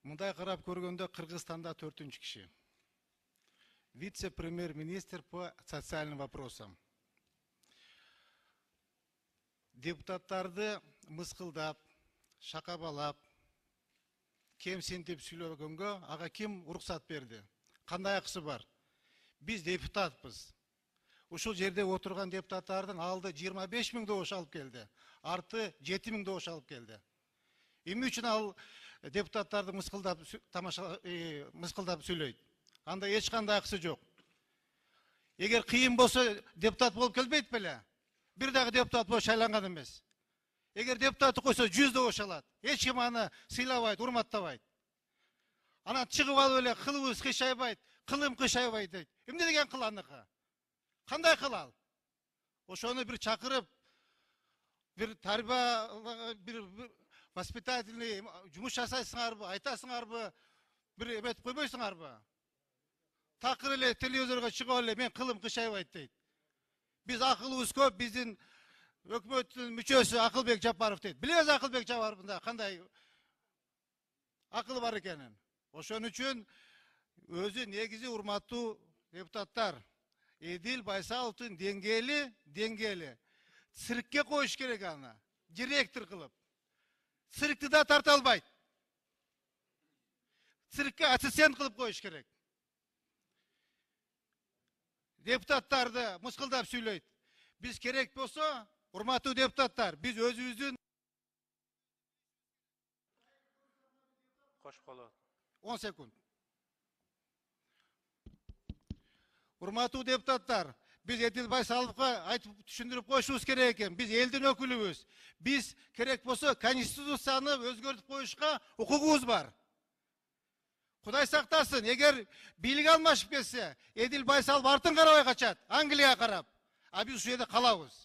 Мындай карап көргөндө Кыргызстанда 4-нчү киши. Вице-премьер-министр по социальным вопросам. Депутаттарды мыскылдап, шакабалап, кемсинтип сүйлөгөнгө ага ким уруксат берди? Кандай акысы бар? Биз депутатпыз. Ушул жерде отурган депутаттардын алды 25 000 добуш алып келди. Арты 7 000 добуш алып келди. Эмне үчүн ал депутаттарды мыскылдап сүйлөйт? Анда эч кандай акысы жок. Эгер кыйын болсо депутат болуп келбейт беле? Бир дагы депутат болуп шайланган эмес. Эгер депутатты койсо 100 добуш алат. Эч ким аны сыйлабайт, урматтабайт. Анан чыгып алып эле кылыбыз кыйшайбайт, кылым кыйшайбайт дейт. Эмне деген кыл аныкы? Кандай кыл ал? Ошону бир чакырып, бир тарбия, бир воспитательный жумуш жасайсыңарбы, айтасыңарбы, бир эметип койбойсуңарбы? Такыр эле телевизорго чыгып эле мен кылым кыйшайбайт дейт. Биз акылыбыз көп, биздин өкмөттүн мүчөсү Акылбек Жапаров дейт. Билебиз Акылбек Жапаровдун кандай акылы бар экенин. Ошон үчүн өзү негизи урматтуу депутаттар, Эдил Байсаловдун деңгээли циркке коюш керек аны, директор кылып. Циркти да тарта албайт. Циркке ассистент кылып коюш керек. Депутаттарды мыскылдап сүйлөйт. Биз керек болсо, урматтуу депутаттар, биз өзүбүздүн 10 секунд. Урматтуу депутаттар, биз Эдил Байсаловго айтып түшүндүрүп коюшубуз керек экен. Биз элдин өкүлүбүз. Биз керек болсо конституцияны өзгөртүп коюшка укугубуз бар. Кудай сактасын, эгер бийлик алмашып кетсе, Эдил Байсалов артын карабай качат, Англияга карап. А биз ушул жерде калабыз.